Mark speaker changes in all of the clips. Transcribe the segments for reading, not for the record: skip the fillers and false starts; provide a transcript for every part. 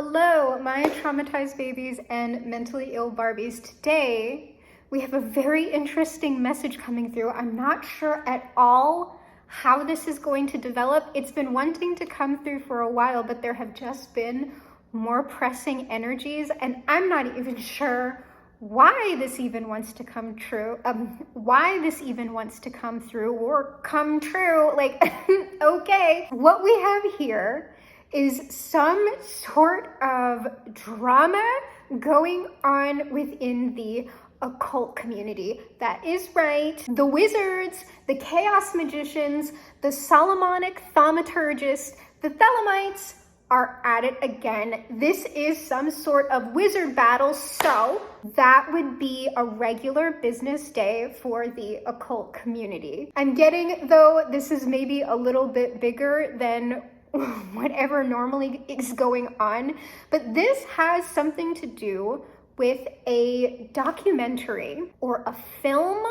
Speaker 1: Hello, my traumatized babies and mentally ill Barbies. Today, we have a very interesting message coming through. I'm not sure at all how this is going to develop. It's been wanting to come through for a while, but there have just been more pressing energies, and I'm not even sure why this even wants to come true, why this even wants to come through or come true. Like, okay. What we have here is some sort of drama going on within the occult community. That is right. The wizards, the chaos magicians, the Solomonic thaumaturgists, the Thelemites are at it again. This is some sort of wizard battle, so that would be a regular business day for the occult community. I'm getting, though, this is maybe a little bit bigger than whatever normally is going on, but this has something to do with a documentary or a film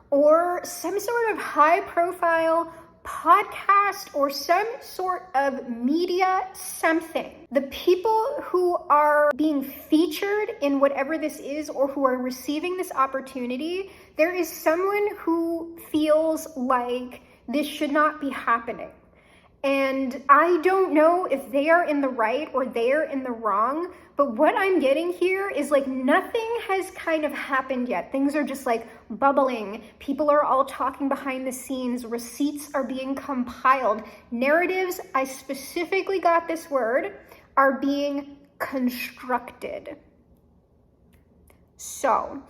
Speaker 1: or some sort of high profile podcast or some sort of media something. The people who are being featured in whatever this is or who are receiving this opportunity, there is someone who feels like this should not be happening. And I don't know if they are in the right or they are in the wrong, but what I'm getting here is like nothing has kind of happened yet. Things are just like bubbling. People are all talking behind the scenes. Receipts are being compiled. Narratives, I specifically got this word, are being constructed. So,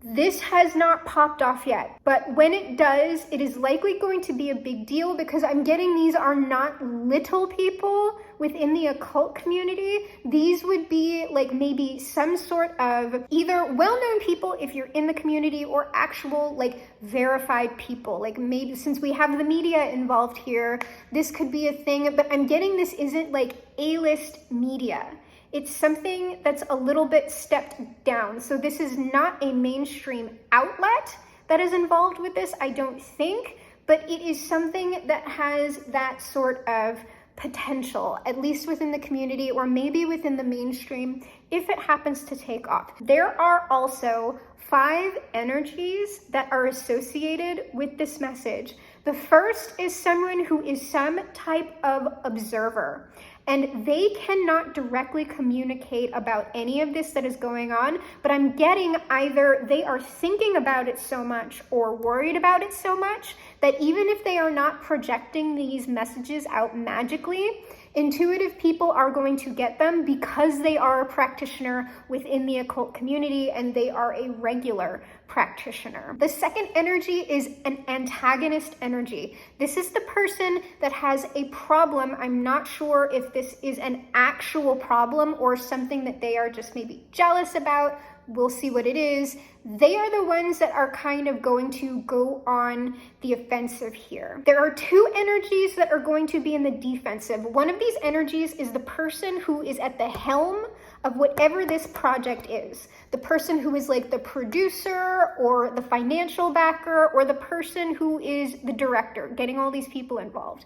Speaker 1: this has not popped off yet, but when it does, it is likely going to be a big deal because I'm getting these are not little people within the occult community. These would be like maybe some sort of either well-known people if you're in the community or actual like verified people. Like maybe since we have the media involved here, this could be a thing, but I'm getting this isn't like A-list media. It's something that's a little bit stepped down. So this is not a mainstream outlet that is involved with this, I don't think, but it is something that has that sort of potential, at least within the community or maybe within the mainstream, if it happens to take off. There are also 5 energies that are associated with this message. The first is someone who is some type of observer, and they cannot directly communicate about any of this that is going on, but I'm getting either they are thinking about it so much or worried about it so much that even if they are not projecting these messages out magically, intuitive people are going to get them because they are a practitioner within the occult community and they are a regular practitioner. The second energy is an antagonist energy. This is the person that has a problem. I'm not sure if this is an actual problem or something that they are just maybe jealous about. We'll see what it is. They are the ones that are kind of going to go on the offensive here. There are 2 energies that are going to be in the defensive. One of these energies is the person who is at the helm of whatever this project is. The person who is like the producer or the financial backer or the person who is the director, getting all these people involved.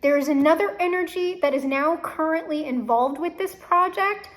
Speaker 1: There is another energy that is now currently involved with this project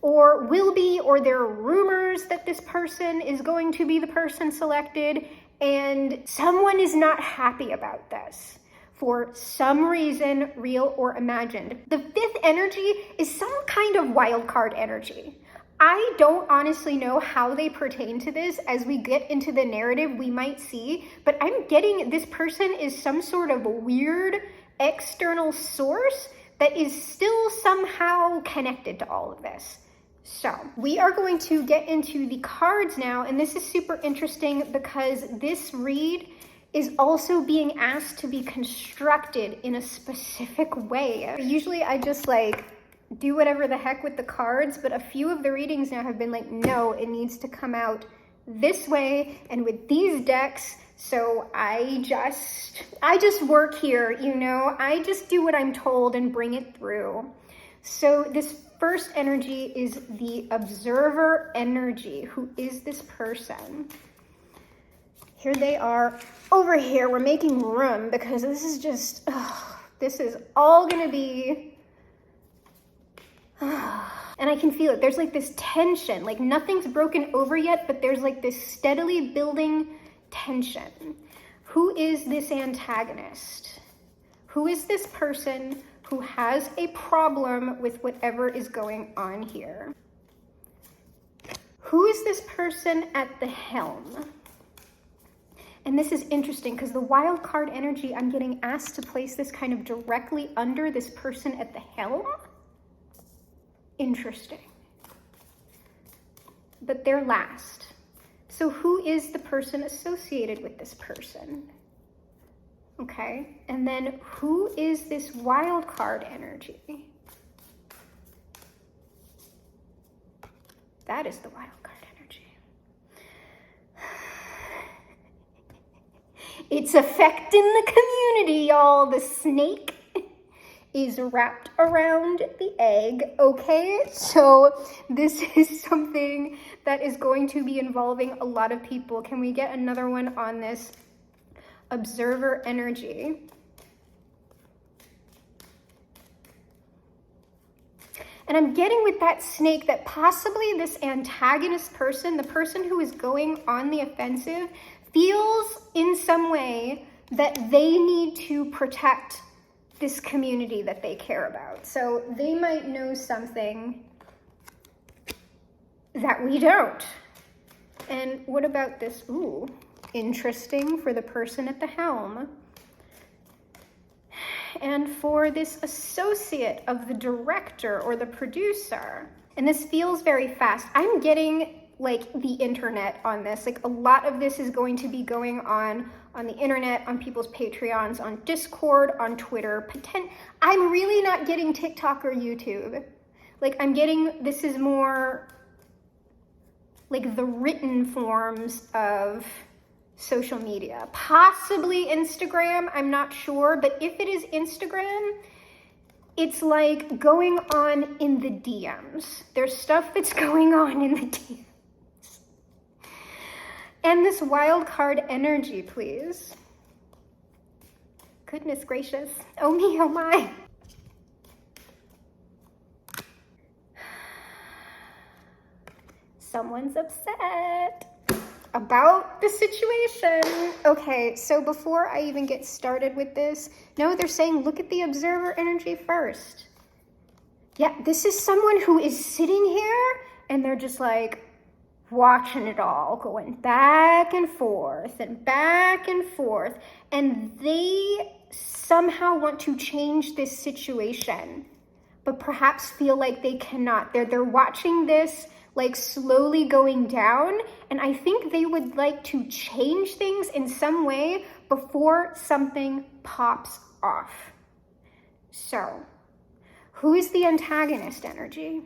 Speaker 1: or will be, or there are rumors that this person is going to be the person selected, and someone is not happy about this for some reason, real or imagined. The 5th energy is some kind of wild card energy. I don't honestly know how they pertain to this. As we get into the narrative, we might see, but I'm getting this person is some sort of weird external source that is still somehow connected to all of this. So we are going to get into the cards now, and this is super interesting because this read is also being asked to be constructed in a specific way. Usually I just like do whatever the heck with the cards, but a few of the readings now have been like, no, it needs to come out this way and with these decks. So I just work here, you know, I just do what I'm told and bring it through. So this first energy is the observer energy. Who is this person? Here they are over here. We're making room because this is just, this is all gonna be And I can feel it. There's like this tension, like nothing's broken over yet, but there's like this steadily building tension. Who is this antagonist? Who is this person who has a problem with whatever is going on here? Who is this person at the helm? And this is interesting because the wild card energy, I'm getting asked to place this kind of directly under this person at the helm. Interesting. But they're last. So who is the person associated with this person? Okay, and then who is this wild card energy? That is the wild card energy. It's affecting the community, y'all. The snake is wrapped around the egg, okay? So this is something that is going to be involving a lot of people. Can we get another one on this observer energy? And I'm getting with that snake that possibly this antagonist person, the person who is going on the offensive, feels in some way that they need to protect this community that they care about. So they might know something that we don't. And what about this? Ooh, interesting for the person at the helm. And for this associate of the director or the producer. And this feels very fast. I'm getting like the internet on this. Like a lot of this is going to be going on the internet, on people's Patreons, on Discord, on Twitter. I'm really not getting TikTok or YouTube. Like I'm getting, this is more like the written forms of social media. Possibly Instagram, I'm not sure, but if it is Instagram, it's like going on in the DMs. There's stuff that's going on in the DMs. And this wild card energy, please. Goodness gracious. Oh me, oh my. Someone's upset about the situation. Okay, so before I even get started with this, no, they're saying look at the observer energy first. Yeah, this is someone who is sitting here and they're just like watching it all, going back and forth and back and forth, and they somehow want to change this situation, but perhaps feel like they cannot. They're watching this like slowly going down, and I think they would like to change things in some way before something pops off. So, who is the antagonist energy?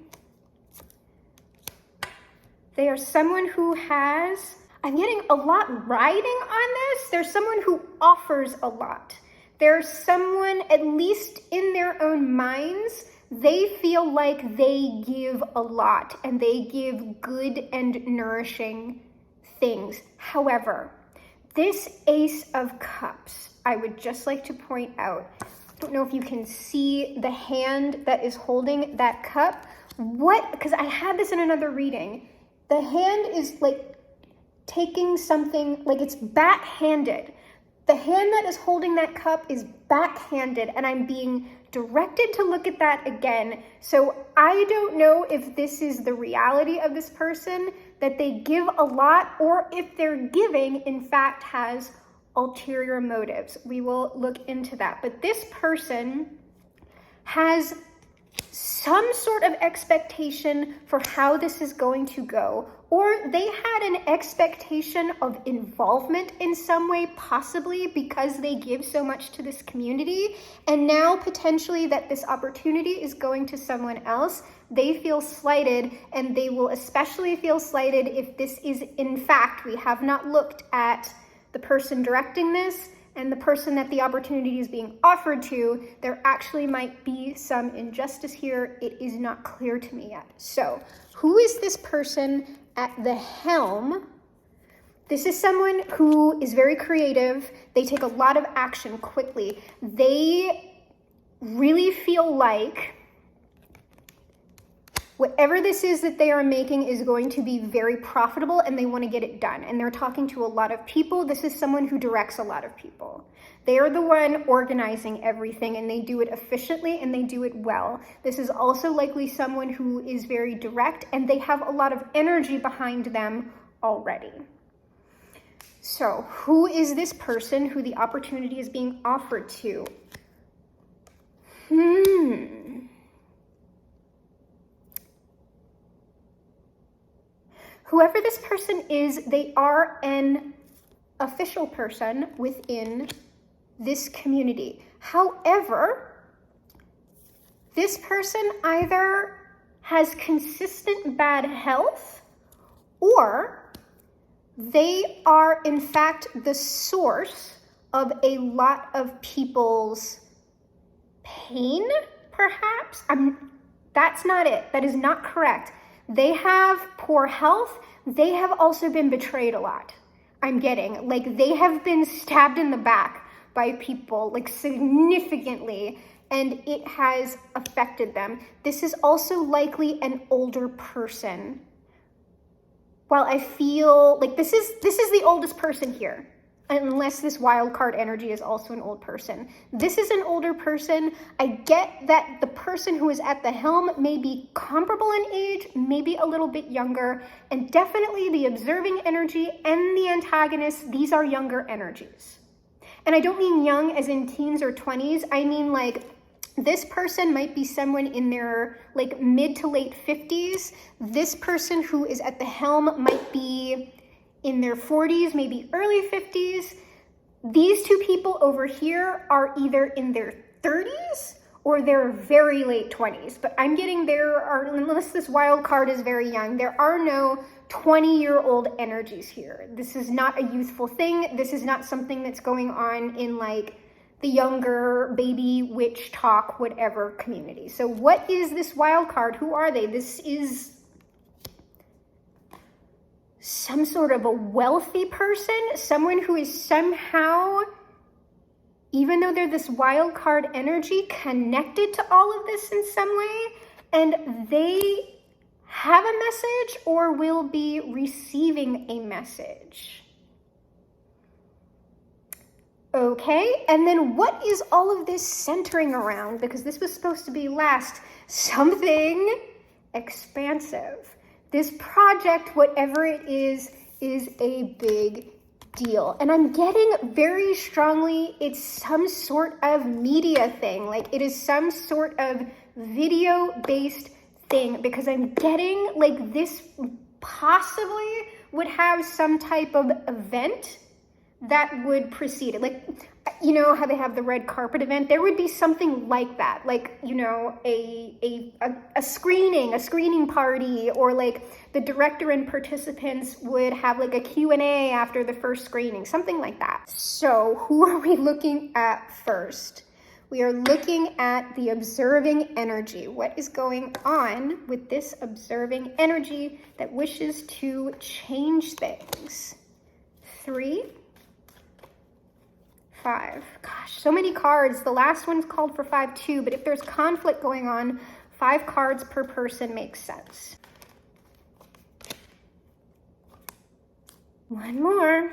Speaker 1: They are someone who has, I'm getting a lot riding on this. There's someone who offers a lot. There's someone, at least in their own minds, they feel like they give a lot and they give good and nourishing things. However, this Ace of Cups, I would just like to point out, I don't know if you can see the hand that is holding that cup. Because I had this in another reading. The hand is like taking something, like it's backhanded. The hand that is holding that cup is backhanded, and I'm being directed to look at that again. So I don't know if this is the reality of this person, that they give a lot, or if their giving, in fact, has ulterior motives. We will look into that. But this person has some sort of expectation for how this is going to go, or they had an expectation of involvement in some way, possibly because they give so much to this community, and now potentially that this opportunity is going to someone else, they feel slighted, and they will especially feel slighted if this is, in fact, we have not looked at the person directing this and the person that the opportunity is being offered to. There actually might be some injustice here. It is not clear to me yet. So, who is this person at the helm? This is someone who is very creative. They take a lot of action quickly. They really feel like Whatever this is that they are making is going to be very profitable, and they want to get it done. And they're talking to a lot of people. This is someone who directs a lot of people. They are the one organizing everything, and they do it efficiently and they do it well. This is also likely someone who is very direct, and they have a lot of energy behind them already. So who is this person who the opportunity is being offered to? Whoever this person is, they are an official person within this community. However, this person either has consistent bad health, or they are in fact the source of a lot of people's pain, perhaps. That's not it. That is not correct. They have poor health. They have also been betrayed a lot. I'm getting, like, they have been stabbed in the back by people, like, significantly, and it has affected them. This is also likely an older person. While I feel like this is the oldest person here, unless this wild card energy is also an old person. This is an older person. I get that the person who is at the helm may be comparable in age, maybe a little bit younger, and definitely the observing energy and the antagonist, these are younger energies. And I don't mean young as in teens or 20s. I mean, like, this person might be someone in their, like, mid to late 50s. This person who is at the helm might be in their 40s, maybe early 50s. These two people over here are either in their 30s or their very late 20s. But I'm getting unless this wild card is very young, there are no 20-year-old energies here. This is not a youthful thing. This is not something that's going on in, like, the younger baby witch talk, whatever community. So what is this wild card? Who are they? This is some sort of a wealthy person, someone who is somehow, even though they're this wild card energy, connected to all of this in some way, and they have a message or will be receiving a message. Okay, and then what is all of this centering around? Because this was supposed to be last, something expansive. This project, whatever it is a big deal. And I'm getting very strongly, it's some sort of media thing. Like, it is some sort of video-based thing, because I'm getting, like, this possibly would have some type of event that would precede it. Like, you know how they have the red carpet event? There would be something like that, like, you know, a screening party, or like the director and participants would have like a Q&A after the first screening, something like that. So who are we looking at first? We are looking at the observing energy. What is going on with this observing energy that wishes to change things? 3, 5. Gosh, so many cards. The last one's called for 5 too, but if there's conflict going on, 5 cards per person makes sense. One more.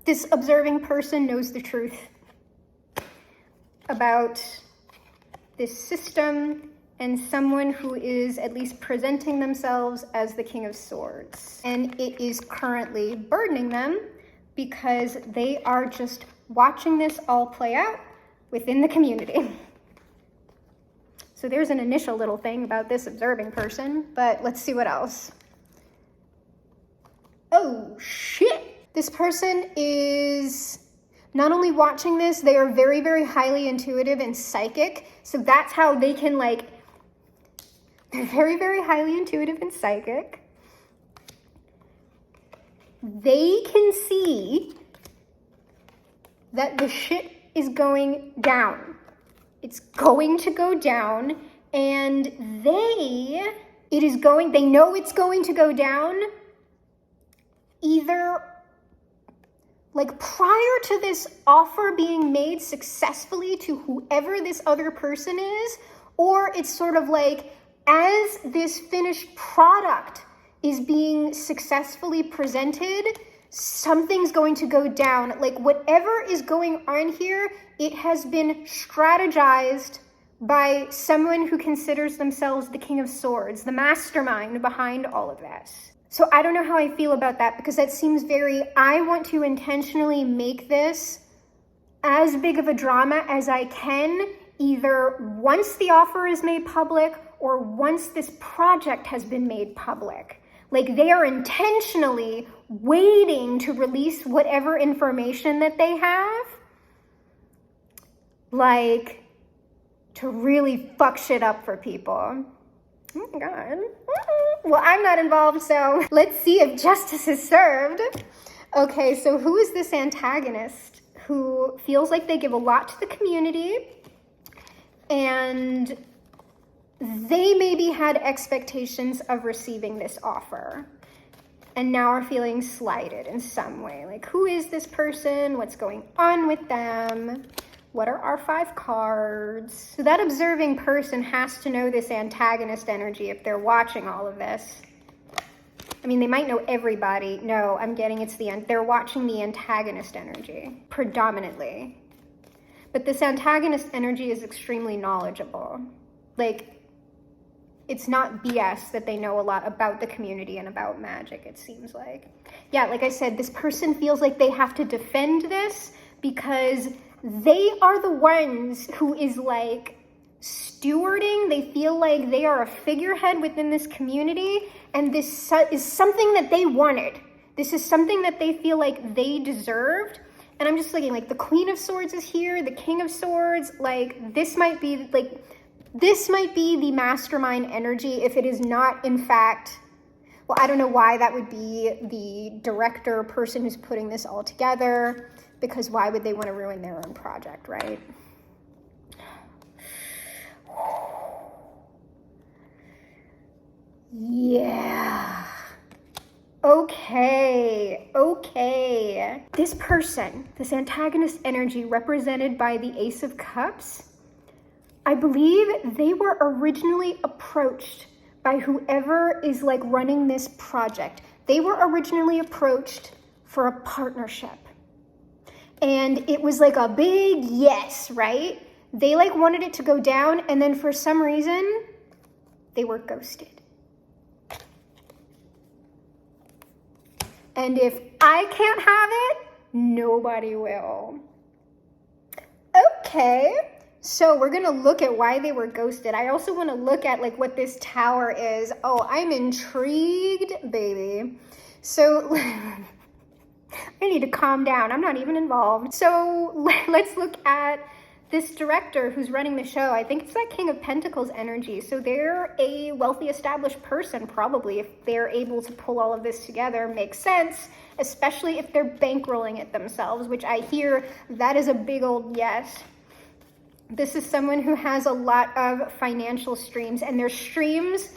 Speaker 1: This observing person knows the truth about this system and someone who is at least presenting themselves as the King of Swords. And it is currently burdening them because they are just watching this all play out within the community. So there's an initial little thing about this observing person, but let's see what else. Oh, shit! This person is not only watching this, they are very, very highly intuitive and psychic. So that's how they can, like, they're very, very highly intuitive and psychic. They can see that the shit is going down. It's going to go down, and they know it's going to go down either Like prior to this offer being made successfully to whoever this other person is, or it's sort of like as this finished product is being successfully presented, something's going to go down. Like whatever is going on here, it has been strategized by someone who considers themselves the King of Swords, the mastermind behind all of this. So I don't know how I feel about that, because that seems very, I want to intentionally make this as big of a drama as I can, either once the offer is made public or once this project has been made public. Like they are intentionally waiting to release whatever information that they have, like to really fuck shit up for people. Oh my God. Well, I'm not involved, so let's see if justice is served. Okay, so who is this antagonist who feels like they give a lot to the community, and they maybe had expectations of receiving this offer and now are feeling slighted in some way? Like, who is this person? What's going on with them? What are our 5 cards? So that observing person has to know this antagonist energy if they're watching all of this. I mean, they might know everybody. No, I'm getting it's they're watching the antagonist energy predominantly. But this antagonist energy is extremely knowledgeable. Like, it's not BS that they know a lot about the community and about magic, it seems like. Yeah, like I said, this person feels like they have to defend this because they are the ones who is like stewarding. They feel like they are a figurehead within this community, and this is something that they wanted. This is something that they feel like they deserved. And I'm just looking, like, the Queen of Swords is here, the King of Swords. Like, this might be the mastermind energy if it is not, in fact, well, I don't know why that would be the director person who's putting this all together, because why would they want to ruin their own project, right? Yeah. Okay. This person, this antagonist energy represented by the Ace of Cups, I believe they were originally approached by whoever is like running this project. They were originally approached for a partnership. And it was like a big yes, right? They like wanted it to go down, and then for some reason, they were ghosted. And if I can't have it, nobody will. Okay, so we're gonna look at why they were ghosted. I also wanna look at like what this tower is. Oh, I'm intrigued, baby. So, I need to calm down. I'm not even involved. So let's look at this director who's running the show. I think it's that King of Pentacles energy. So they're a wealthy, established person, probably, if they're able to pull all of this together. Makes sense, especially if they're bankrolling it themselves, which I hear that is a big old yes. This is someone who has a lot of financial streams, and there's streams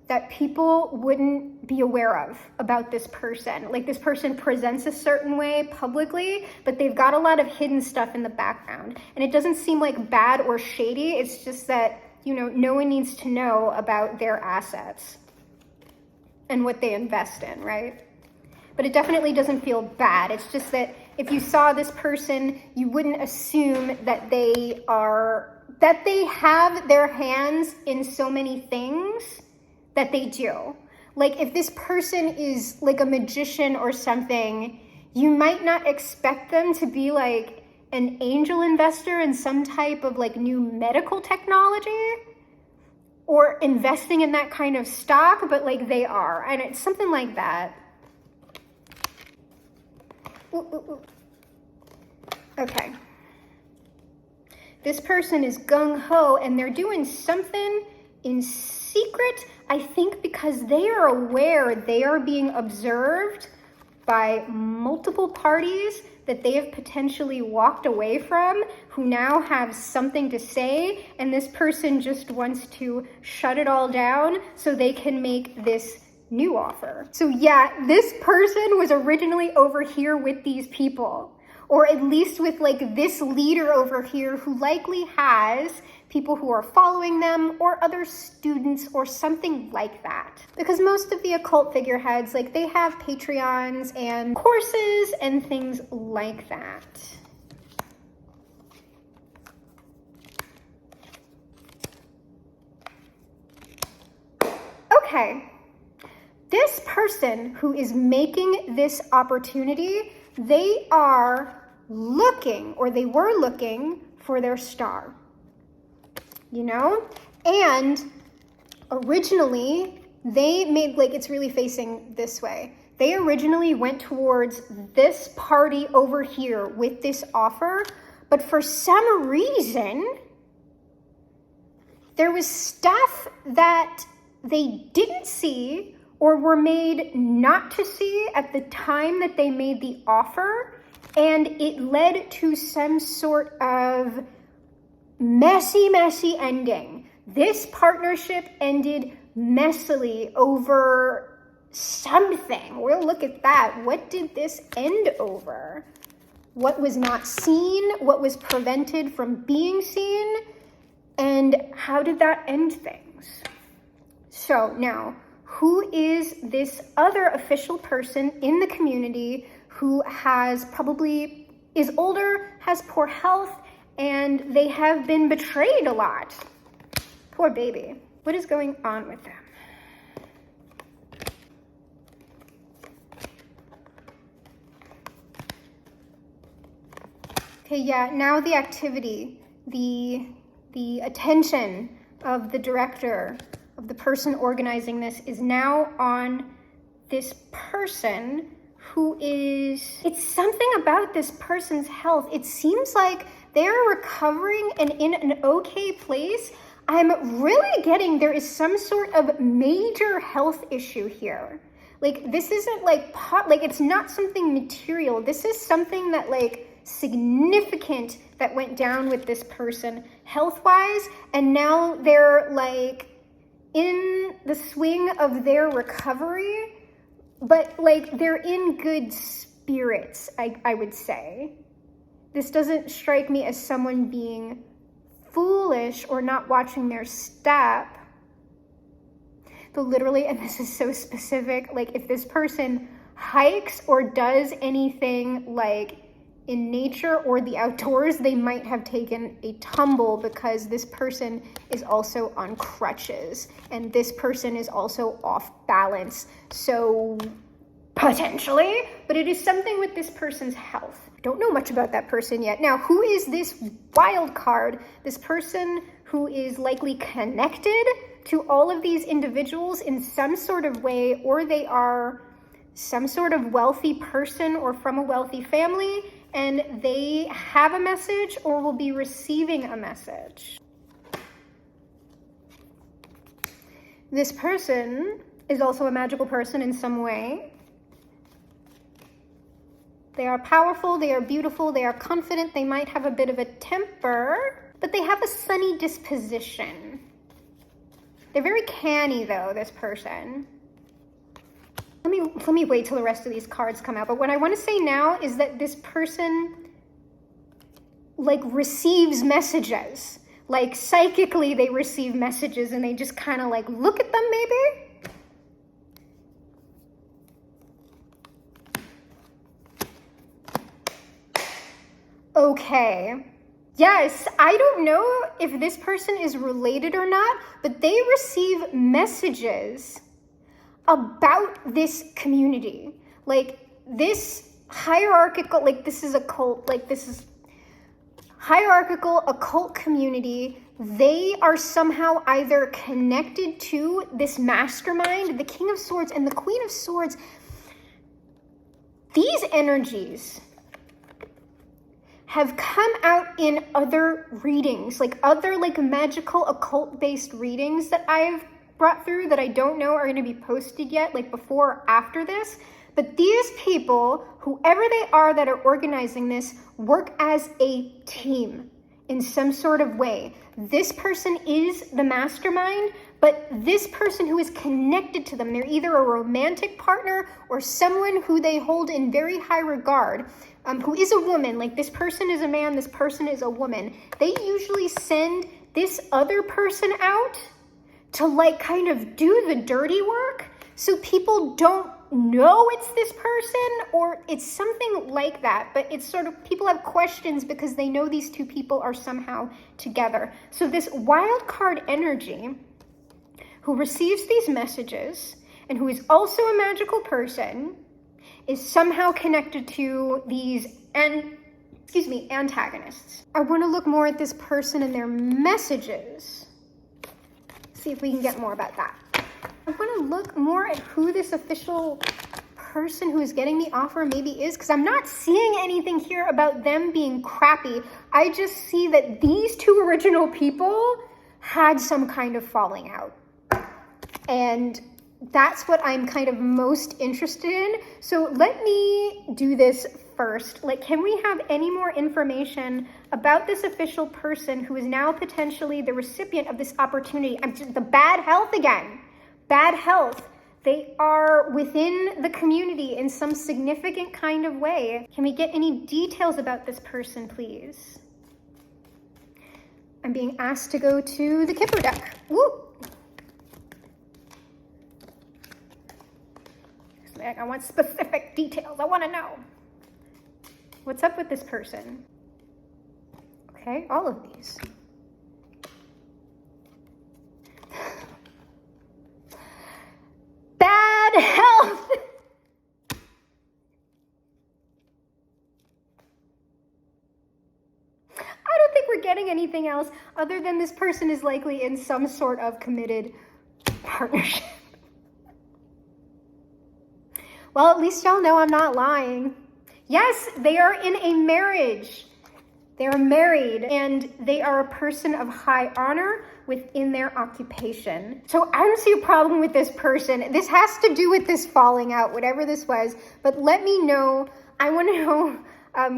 Speaker 1: that people wouldn't be aware of about this person. Like, this person presents a certain way publicly, but they've got a lot of hidden stuff in the background. And it doesn't seem like bad or shady. It's just that, you know, no one needs to know about their assets and what they invest in, right? But it definitely doesn't feel bad. It's just that if you saw this person, you wouldn't assume that they have their hands in so many things that they do. Like, if this person is like a magician or something, you might not expect them to be like an angel investor in some type of like new medical technology or investing in that kind of stock, but like they are, and it's something like that. Okay. This person is gung-ho, and they're doing something in secret, I think, because they are aware they are being observed by multiple parties that they have potentially walked away from, who now have something to say, and this person just wants to shut it all down so they can make this new offer. So yeah, this person was originally over here with these people, or at least with like this leader over here who likely has people who are following them or other students or something like that. Because most of the occult figureheads, like they have Patreons and courses and things like that. Okay, this person who is making this opportunity, they are looking, or they were looking for their star, you know? And originally they made, like, it's really facing this way. They originally went towards this party over here with this offer, but for some reason, there was stuff that they didn't see or were made not to see at the time that they made the offer, and it led to some sort of messy ending. This partnership ended messily over something. We'll look at that. What did this end over? What was not seen? What was prevented from being seen? And how did that end things? So now, who is this other official person in the community who has probably is older, has poor health, and they have been betrayed a lot? Poor baby. What is going on with them? Okay, yeah, now the activity, the attention of the director, of the person organizing this, is now on this person who is, it's something about this person's health. It seems like they're recovering and in an okay place. I'm really getting there is some sort of major health issue here. Like, this isn't like it's not something material. This is something that like significant that went down with this person health-wise, and now they're like in the swing of their recovery, but like they're in good spirits, I would say. This doesn't strike me as someone being foolish or not watching their step. But literally, and this is so specific, like if this person hikes or does anything like in nature or the outdoors, they might have taken a tumble, because this person is also on crutches and this person is also off balance. So potentially, but it is something with this person's health. I don't know much about that person yet. Now, who is this wild card? This person who is likely connected to all of these individuals in some sort of way, or they are some sort of wealthy person or from a wealthy family, and they have a message or will be receiving a message. This person is also a magical person in some way. They are powerful, they are beautiful, they are confident, they might have a bit of a temper, but they have a sunny disposition. They're very canny though, this person. Let me wait till the rest of these cards come out. But what I want to say now is that this person like receives messages. Like psychically they receive messages and they just kind of like look at them maybe. Okay. Yes, I don't know if this person is related or not, but they receive messages about this community. Like this hierarchical, like this is a cult, like this is hierarchical occult community. They are somehow either connected to this mastermind, the King of Swords and the Queen of Swords. These energies have come out in other readings, like other like magical occult based readings that I've brought through that I don't know are going to be posted yet, like before or after this. But these people, whoever they are that are organizing this, work as a team in some sort of way. This person is the mastermind, but this person who is connected to them, they're either a romantic partner or someone who they hold in very high regard, who is a woman. Like, this person is a man, this person is a woman. They usually send this other person out to like kind of do the dirty work, so people don't know it's this person, or it's something like that. But it's sort of, people have questions because they know these two people are somehow together. So this wild card energy who receives these messages and who is also a magical person is somehow connected to these antagonists. I want to look more at this person and their messages. See if we can get more about that. I want to look more at who this official person who is getting the offer maybe is, because I'm not seeing anything here about them being crappy. I just see that these two original people had some kind of falling out. And that's what I'm kind of most interested in. So let me do this first. Like, can we have any more information about this official person who is now potentially the recipient of this opportunity? The bad health again. Bad health. They are within the community in some significant kind of way. Can we get any details about this person, please? I'm being asked to go to the Kipper deck. Woo! I want specific details. I want to know. What's up with this person? Okay, all of these. Bad health. I don't think we're getting anything else other than this person is likely in some sort of committed partnership. Well, at least y'all know I'm not lying. Yes, they are in a marriage. They are married, and they are a person of high honor within their occupation. So I don't see a problem with this person. This has to do with this falling out, whatever this was. But let me know. I want to know,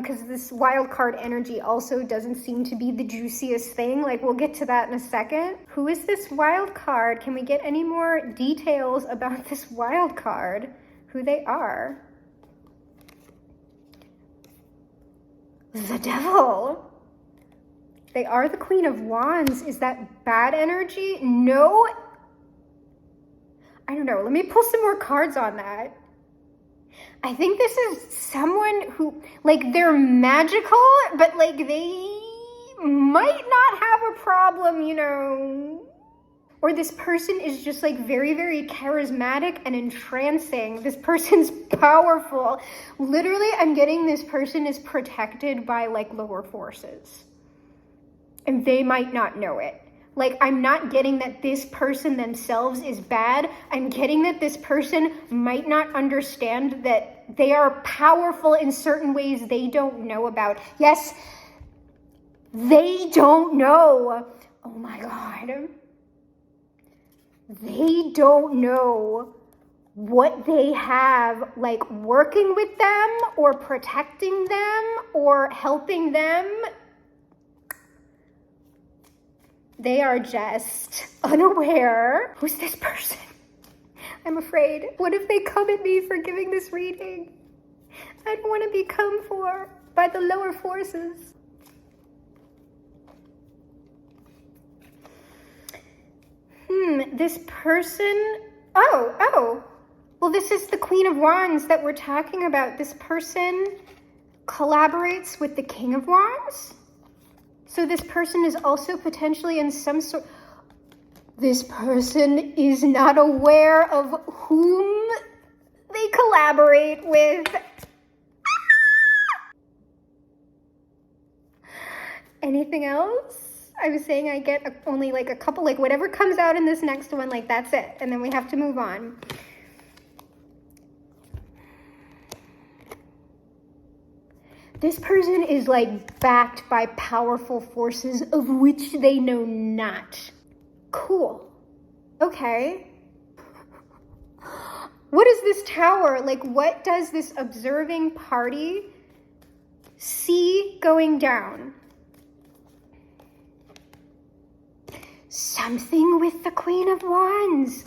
Speaker 1: because this wild card energy also doesn't seem to be the juiciest thing. Like, we'll get to that in a second. Who is this wild card? Can we get any more details about this wild card? Who they are? The devil. They are the Queen of Wands. Is that bad energy? No. I don't know. Let me pull some more cards on that. I think this is someone who, like, they're magical, but like they might not have a problem, you know. Or this person is just like very, very charismatic and entrancing. This person's powerful. Literally, I'm getting this person is protected by like lower forces. And they might not know it. Like, I'm not getting that this person themselves is bad. I'm getting that this person might not understand that they are powerful in certain ways they don't know about. Yes, they don't know. Oh my God. They don't know what they have, like, working with them or protecting them or helping them. They are just unaware. Who's this person? I'm afraid. What if they come at me for giving this reading? I don't want to be come for by the lower forces. This person, well, this is the Queen of Wands that we're talking about. This person collaborates with the King of Wands. So this person is also potentially in some sort, this person is not aware of whom they collaborate with. Anything else? I was saying I get only like a couple, like whatever comes out in this next one, like that's it. And then we have to move on. This person is like backed by powerful forces of which they know not. Cool. Okay. What is this tower? Like, what does this observing party see going down? Something with the Queen of Wands.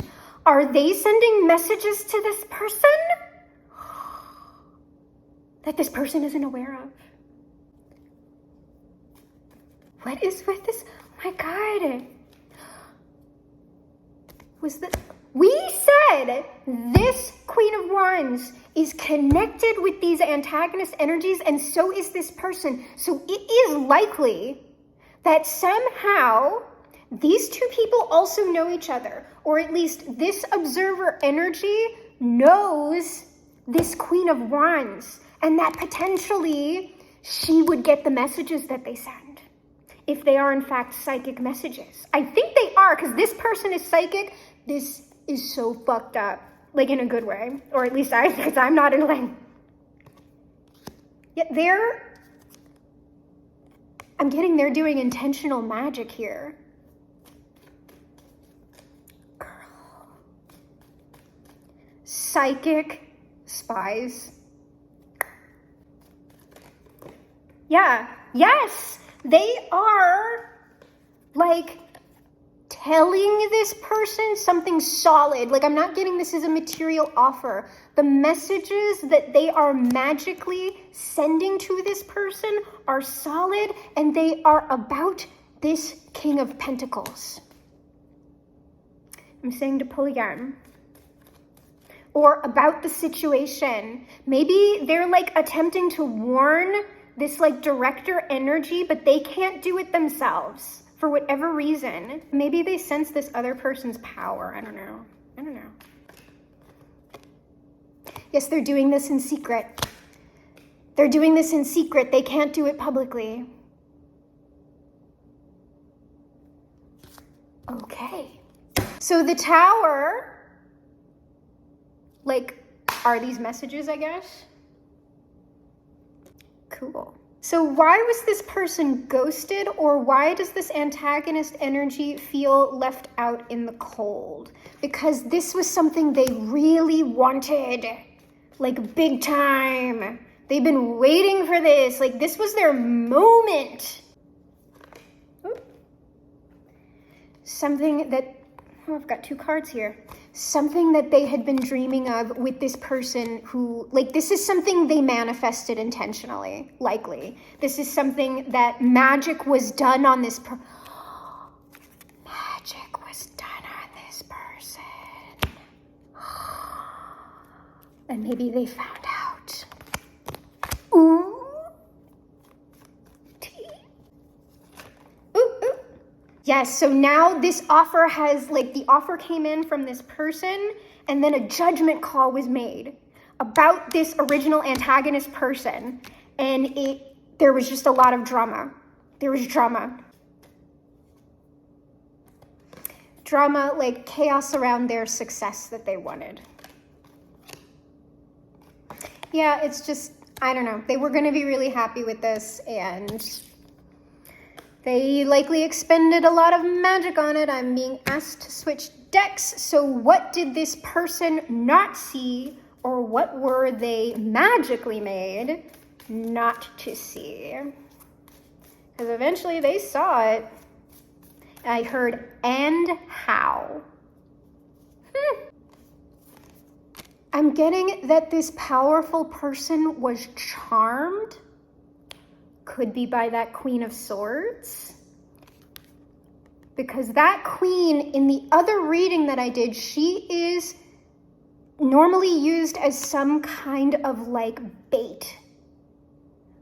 Speaker 1: Are they sending messages to this person that this person isn't aware of? What is with this? Oh my God. We said this Queen of Wands is connected with these antagonist energies, and so is this person. So it is likely that somehow these two people also know each other, or at least this observer energy knows this Queen of Wands, and that potentially she would get the messages that they send, if they are in fact psychic messages. I think they are, because this person is psychic. This is so fucked up, like in a good way, or at least because I'm not in like, yeah, I'm getting they're doing intentional magic here. Girl. Psychic spies. Yeah, yes, they are like telling this person something solid. Like, I'm not getting this as a material offer. The messages that they are magically sending to this person are solid, and they are about this King of Pentacles. I'm saying to polygam. Or about the situation. Maybe they're like attempting to warn this like director energy, but they can't do it themselves. For whatever reason, maybe they sense this other person's power. I don't know. Yes, they're doing this in secret. They're doing this in secret. They can't do it publicly. Okay. So the Tower, like, are these messages, I guess? Cool. So why was this person ghosted, or why does this antagonist energy feel left out in the cold? Because this was something they really wanted, like big time. They've been waiting for this. Like, this was their moment. Ooh. Something that, I've got two cards here. Something that they had been dreaming of with this person who, like, this is something they manifested intentionally, likely. This is something that magic was done on this magic was done on this person. And maybe they found out. Ooh. Yes, so now this offer has, like, the offer came in from this person, and then a judgment call was made about this original antagonist person, and there was just a lot of drama. There was drama. Drama, like chaos around their success that they wanted. Yeah, it's just, I don't know. They were going to be really happy with this, and they likely expended a lot of magic on it. I'm being asked to switch decks. So what did this person not see, or what were they magically made not to see? Because eventually they saw it. I heard, and how? I'm getting that this powerful person was charmed. Could be by that Queen of Swords. Because that queen, in the other reading that I did, she is normally used as some kind of like bait.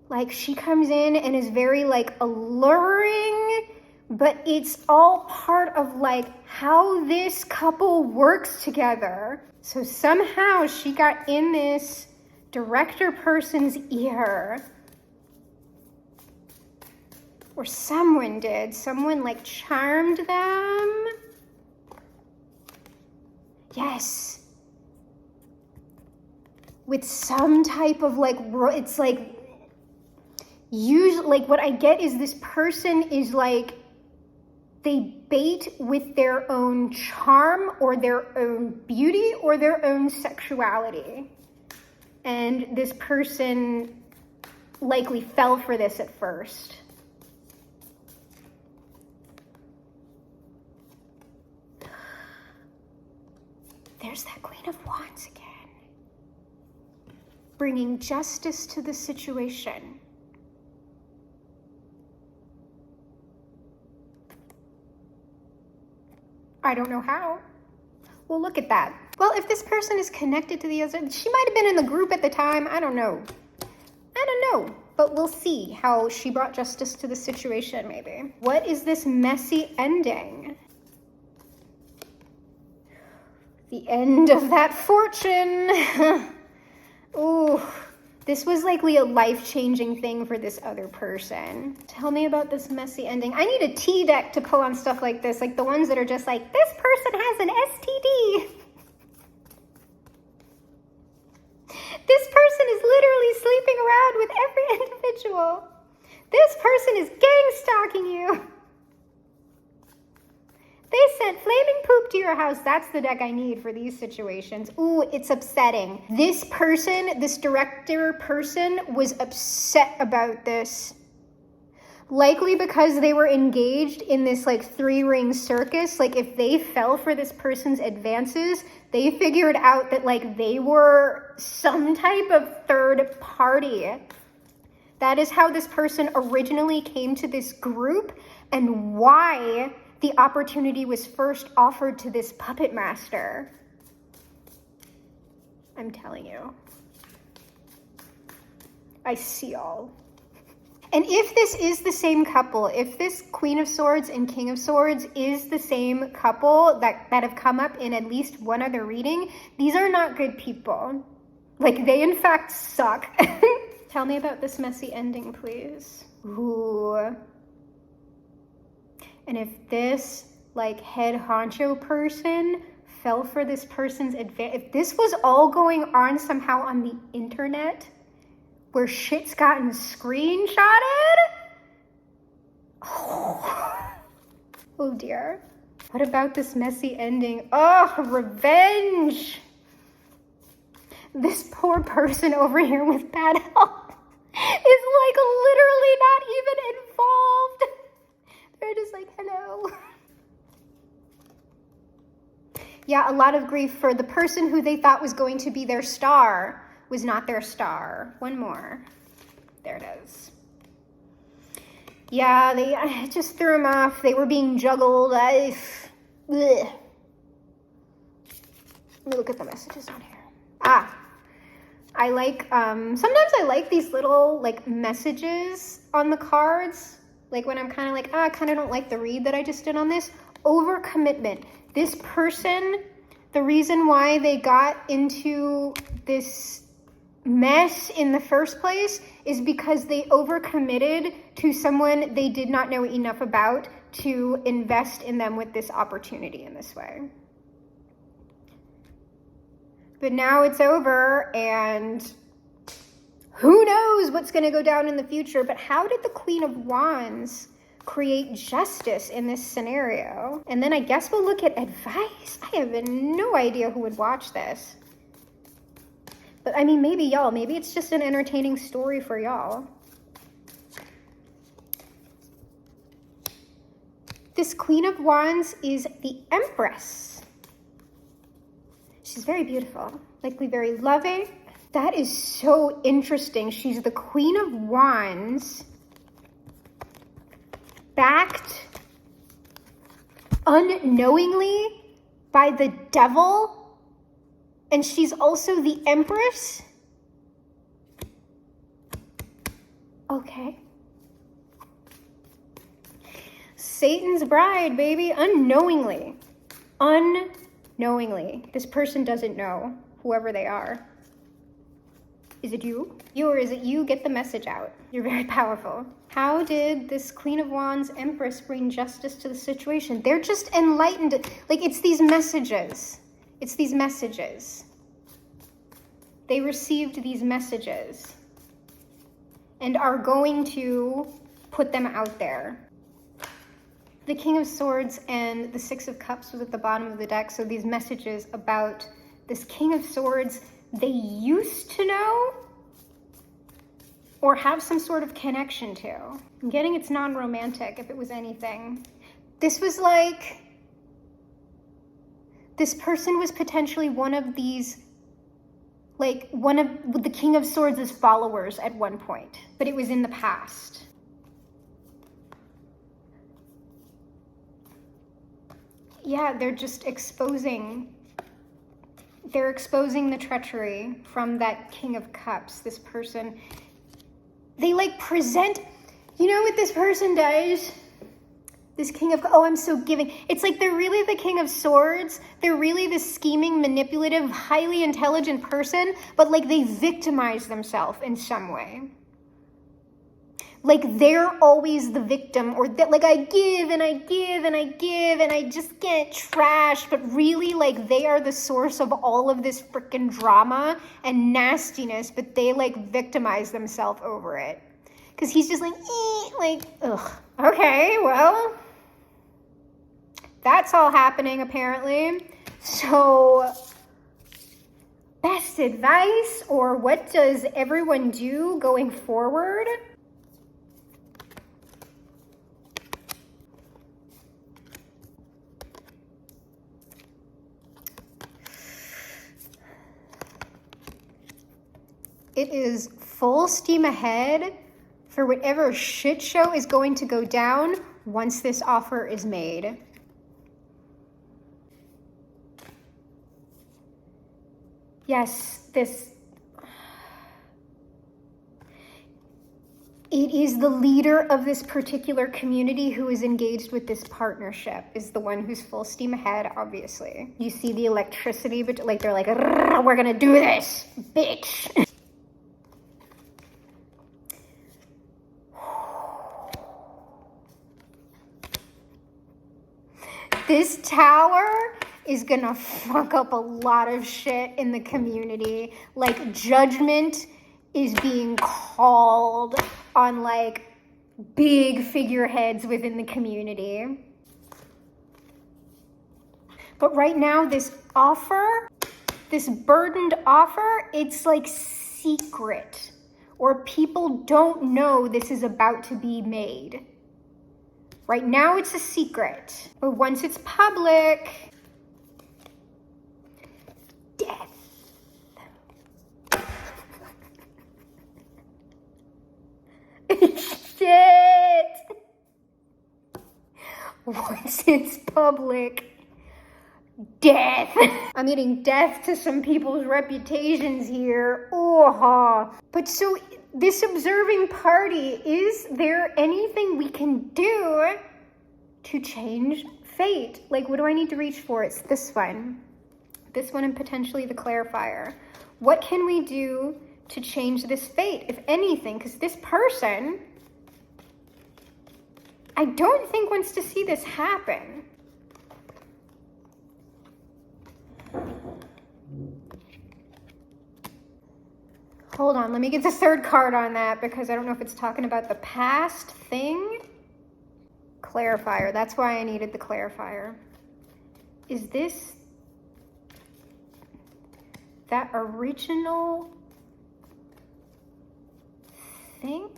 Speaker 1: Like, she comes in and is very like alluring, but it's all part of like how this couple works together. So somehow she got in this director person's ear. Or someone did. Someone like charmed them. Yes. With some type of like, it's like, usually, like what I get is this person is like, they bait with their own charm or their own beauty or their own sexuality. And this person likely fell for this at first. there's that Queen of Wands again. Bringing justice to the situation. I don't know how. Well, look at that. Well, if this person is connected to the other, she might have been in the group at the time. I don't know. But we'll see how she brought justice to the situation, maybe. What is this messy ending? The end of that fortune. Ooh, this was likely a life-changing thing for this other person. Tell me about this messy ending. I need a T deck to pull on stuff like this, like the ones that are just like, this person has an STD. This person is literally sleeping around with every individual. This person is gang stalking you. They sent flaming poop to your house. That's the deck I need for these situations. Ooh, it's upsetting. This person, this director person, was upset about this. Likely because they were engaged in this like 3-ring circus. Like if they fell for this person's advances, they figured out that like they were some type of third party. That is how this person originally came to this group and why the opportunity was first offered to this puppet master. I'm telling you. I see all. And if this is the same couple, if this Queen of Swords and King of Swords is the same couple that have come up in at least one other reading, these are not good people. Like, they in fact suck. Tell me about this messy ending, please. Ooh. And if this, like, head honcho person fell for this person's if this was all going on somehow on the internet, where shit's gotten screenshotted? Oh dear. What about this messy ending? Oh, revenge. This poor person over here with bad health is like literally not even involved. They're just like, hello. Yeah, a lot of grief for the person who they thought was going to be their star. Was not their star. One more. There it is. Yeah, I just threw them off. They were being juggled. Ugh. Let me look at the messages on here. I like, sometimes I like these little, like, messages on the cards. Like, when I'm kind of like, I kind of don't like the read that I just did on this. Overcommitment. This person, the reason why they got into this mess in the first place is because they overcommitted to someone they did not know enough about to invest in them with this opportunity in this way. But now it's over, and who knows what's going to go down in the future. But how did the Queen of Wands create justice in this scenario? And then I guess we'll look at advice. I have no idea who would watch this. But I mean, maybe y'all, maybe it's just an entertaining story for y'all. This Queen of Wands is the Empress. She's very beautiful, likely very loving. That is so interesting. She's the Queen of Wands, backed unknowingly by the devil. And she's also the Empress? Okay. Satan's bride, baby, unknowingly. Unknowingly. This person doesn't know, whoever they are. Is it you? You or is it you? Get the message out. You're very powerful. How did this Queen of Wands Empress bring justice to the situation? They're just enlightened. Like, it's these messages. It's these messages. They received these messages and are going to put them out there. The King of Swords and the Six of Cups was at the bottom of the deck. So these messages about this King of Swords, they used to know or have some sort of connection to. I'm getting it's non-romantic if it was anything. This was like This person was potentially one of these, like one of the King of Swords' followers at one point, but it was in the past. Yeah, they're just exposing the treachery from that King of Cups. This person, they like present, you know what this person does? This King of, oh, I'm so giving. It's like they're really the King of Swords. They're really this scheming, manipulative, highly intelligent person, but like they victimize themselves in some way. Like they're always the victim, or that like I give and I give and I give and I just get trashed, but really like they are the source of all of this freaking drama and nastiness, but they like victimize themselves over it. Because he's just like, ugh. Okay, well, that's all happening apparently. So, best advice, or what does everyone do going forward? It is full steam ahead for whatever shit show is going to go down once this offer is made. Yes, it is the leader of this particular community who is engaged with this partnership, is the one who's full steam ahead, obviously. You see the electricity, but like they're like, we're gonna do this, bitch. This tower is gonna fuck up a lot of shit in the community. Like, judgment is being called on like big figureheads within the community. But right now, this offer, this burdened offer, it's like secret, or people don't know this is about to be made. Right now, it's a secret, but once it's public, death. Shit. Once it's public, death. I'm getting death to some people's reputations here. Oh, but so this observing party, is there anything we can do to change fate? Like, what do I need to reach for? It's this one, and potentially the clarifier. What can we do to change this fate, if anything? Because this person, I don't think wants to see this happen. Hold on, let me get the third card on that, because I don't know if it's talking about the past thing. Clarifier, that's why I needed the clarifier. Is this that original thing?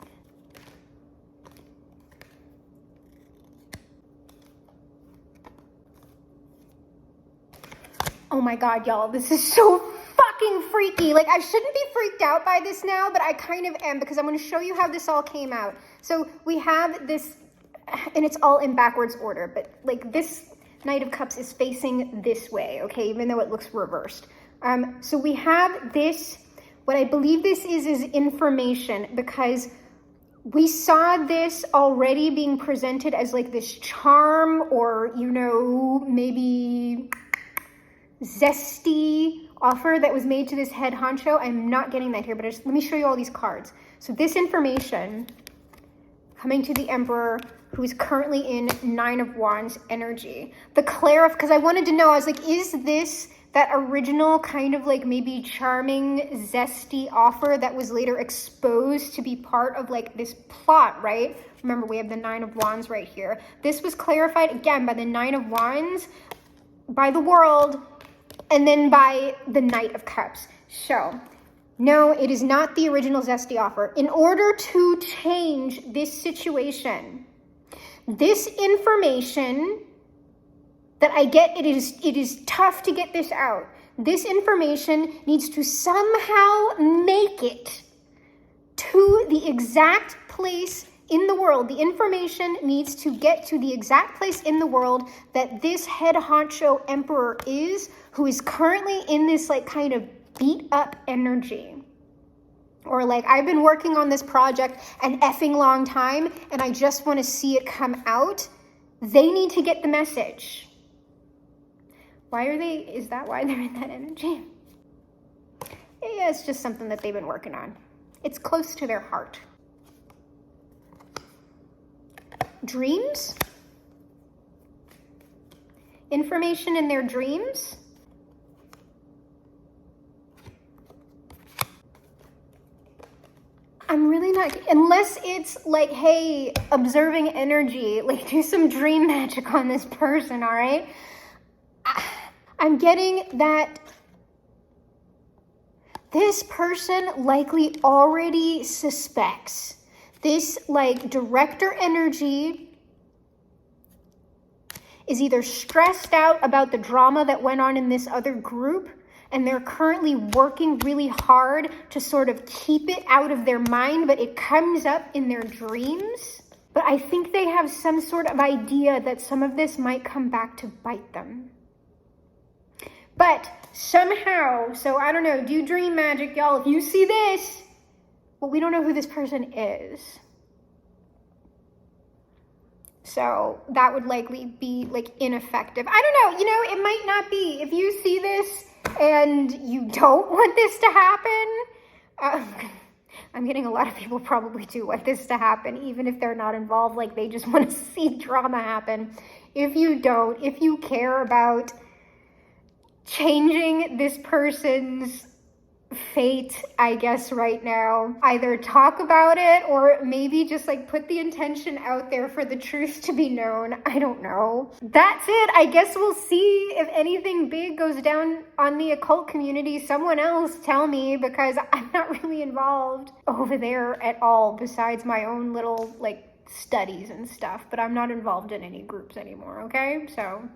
Speaker 1: Oh my God, y'all, this is so fucking freaky. Like, I shouldn't be freaked out by this now, but I kind of am, because I'm going to show you how this all came out. So we have this, and it's all in backwards order, but like this Knight of Cups is facing this way, okay, even though it looks reversed. So we have this, what I believe this is information, because we saw this already being presented as like this charm, or, you know, maybe zesty offer that was made to this head honcho. I'm not getting that here, but let me show you all these cards. So this information coming to the Emperor, who is currently in Nine of Wands energy. The because I wanted to know, I was like, is this that original kind of like maybe charming, zesty offer that was later exposed to be part of like this plot, right? Remember, we have the Nine of Wands right here. This was clarified again by the Nine of Wands, by the world, and then by the Knight of Cups. So, no, it is not the original zesty offer. In order to change this situation, this information that I get it is tough to get this out. This information needs to somehow make it to the exact place in the world. The information needs to get to the exact place in the world that this head honcho emperor is, who is currently in this like kind of beat up energy. Or like, I've been working on this project an effing long time and I just want to see it come out. They need to get the message. Is that why they're in that energy? Yeah, it's just something that they've been working on. It's close to their heart. Dreams? Information in their dreams? I'm really not, unless it's like, hey, observing energy, like do some dream magic on this person, all right? I'm getting that this person likely already suspects. This like director energy is either stressed out about the drama that went on in this other group, and they're currently working really hard to sort of keep it out of their mind, but it comes up in their dreams. But I think they have some sort of idea that some of this might come back to bite them. But somehow, so I don't know, do dream magic, y'all. If you see this, well, we don't know who this person is. So that would likely be like ineffective. I don't know, it might not be. If you see this and you don't want this to happen, I'm getting a lot of people probably do want this to happen, even if they're not involved, like they just want to see drama happen. If you don't, if you care about changing this person's fate, I guess right now, either talk about it or maybe just like put the intention out there for the truth to be known. I don't know. That's it. I guess we'll see if anything big goes down on the occult community. Someone else tell me, because I'm not really involved over there at all besides my own little like studies and stuff, but I'm not involved in any groups anymore, okay? So